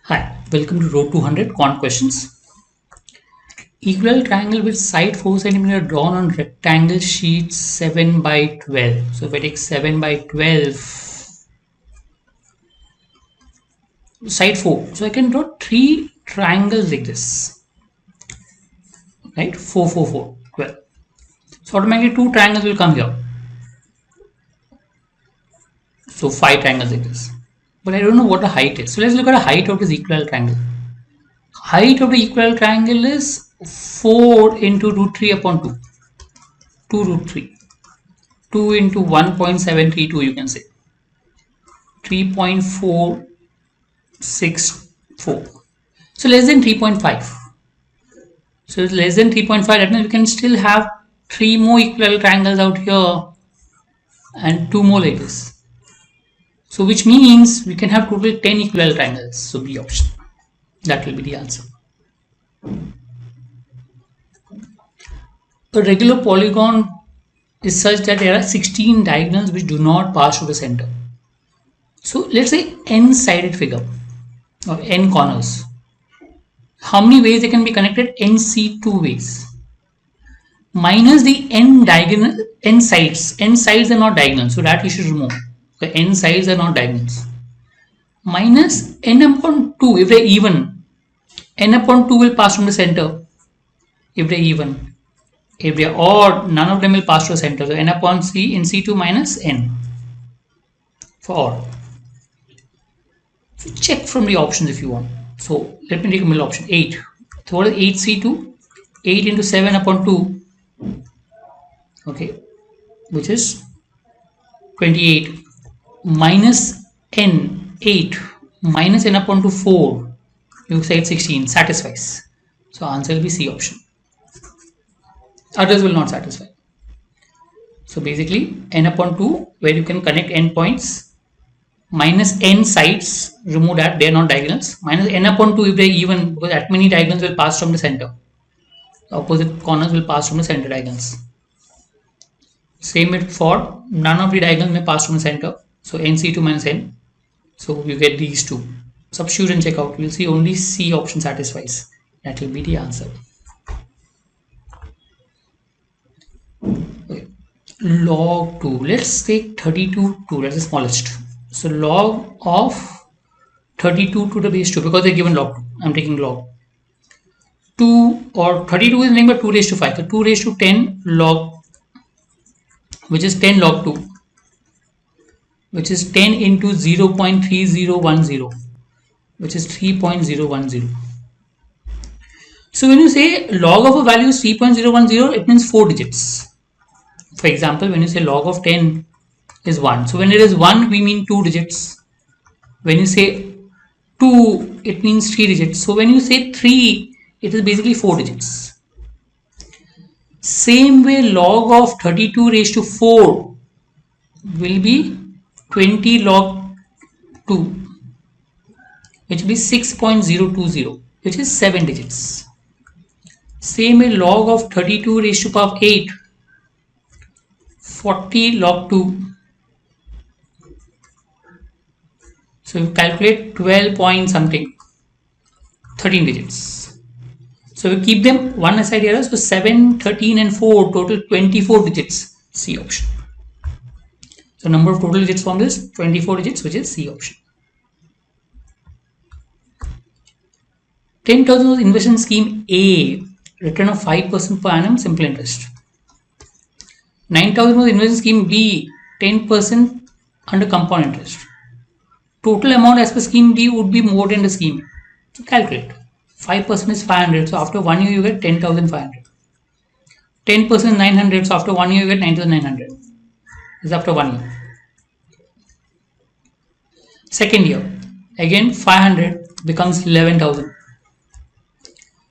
Hi, welcome to row 200 quant questions. Equilateral triangle with side 4 cm drawn on rectangle sheet 7 by 12. So if I take 7 by 12, side 4. So I can draw 3 triangles like this. Right? 4, 4, 4, 12. So automatically 2 triangles will come here. So 5 triangles like this. But I don't know what the height is. So let's look at the height of this equilateral triangle. Height of the equilateral triangle is 4 into root 3 upon 2. 2 root 3. 2 into 1.732 you can say. 3.464. So less than 3.5. So it's less than 3.5. That means we can still have 3 more equilateral triangles out here and 2 more like this. So which means we can have total 10 equilateral triangles. So B option. That will be the answer. A regular polygon is such that there are 16 diagonals which do not pass through the center. So let's say n-sided figure or n corners. How many ways they can be connected? N C 2 ways. Minus the n diagonal, n sides. N sides are not diagonal, so that you should remove. The n sides are not diagonals. Minus n upon 2 if they are even. N upon 2 will pass from the center if they are even. If they are odd, none of them will pass to the center. So n upon c in C2 minus n for odd. So check from the options if you want. So let me take a middle option 8. So what is 8C2? 8 into 7 upon 2. Okay, which is 28 minus n 8 minus n upon 2 4. You said 16 satisfies. So answer will be C option. Others will not satisfy. So basically n upon 2 where you can connect n points minus n sides, remove that, they are not diagonals, minus n upon 2 if they are even, because that many diagonals will pass from the center. The opposite corners will pass from the center diagonals. Same for none of the diagonals may pass from the center. So nc2 minus n. So you get these two. Substitute and check out. You will see only C option satisfies. That will be the answer. Okay. Log 2. Let's take 32 2. That's the smallest. So log of 32 to the base 2 because they're given log 2. I'm taking log 2 or 32 is nothing but 2 raised to 5. So 2 raised to 10 log, which is 10 log 2, which is 10 into 0.3010, which is 3.010. So when you say log of a value is 3.010, it means 4 digits. For example, when you say log of 10 is 1. So when it is 1, we mean 2 digits. When you say 2, it means 3 digits. So when you say 3, it is basically 4 digits. Same way, log of 32 raised to 4 will be 20 log 2, which will be 6.020, which is 7 digits. Same way, log of 32 raised to power 8, 40 log 2. So you calculate 12 point something, 13 digits. So we keep them one aside here. So 7, 13 and 4, total 24 digits, C option. So number of total digits from this 24 digits, which is C option. 10,000 was investment scheme A, return of 5% per annum, simple interest. 9,000 was investment scheme B, 10% under compound interest. Total amount as per scheme B would be more than the scheme. So calculate. 5% is 500. So after 1 year you get 10,500. 10% is 900. So after 1 year you get 9,900. This is after 1 year. Second year, again 500 becomes 11,000.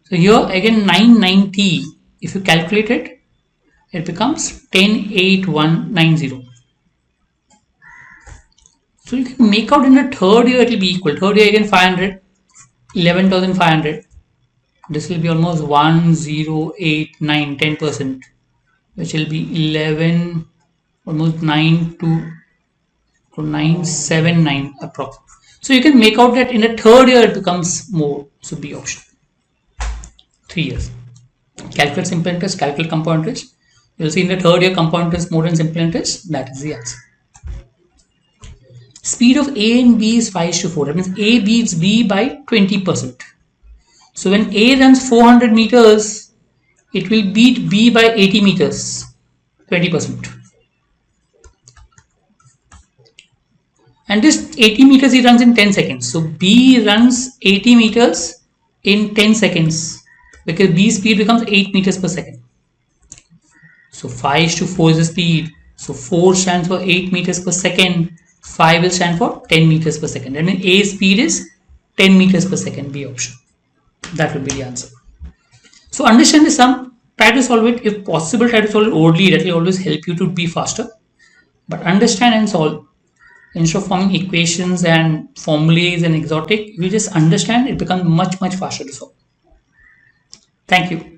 So here again 990. If you calculate it, it becomes 10,8190. So you can make out in the third year it will be equal. Third year again 500, 11,500. This will be almost 1089, 10%, which will be 11, almost 9 to 979 approx. So you can make out that in the third year it becomes more. So B option. 3 years. Calculate simple interest, calculate compound interest. You'll see in the third year compound interest more than simple interest. That is the answer. Speed of A and B is 5:4. That means A beats B by 20%. So when A runs 400 meters, it will beat B by 80 meters, 20%. And this 80 meters he runs in 10 seconds. So B runs 80 meters in 10 seconds because B speed becomes 8 meters per second. So 5:4 is the speed. So 4 stands for 8 meters per second. 5 will stand for 10 meters per second. That means A speed is 10 meters per second, B option. That will be the answer. So understand the sum, try to solve it. If possible, try to solve it orally. That will always help you to be faster. But understand and solve. Instead of forming equations and formulas and exotic, you just understand, it becomes much faster to solve. Thank you.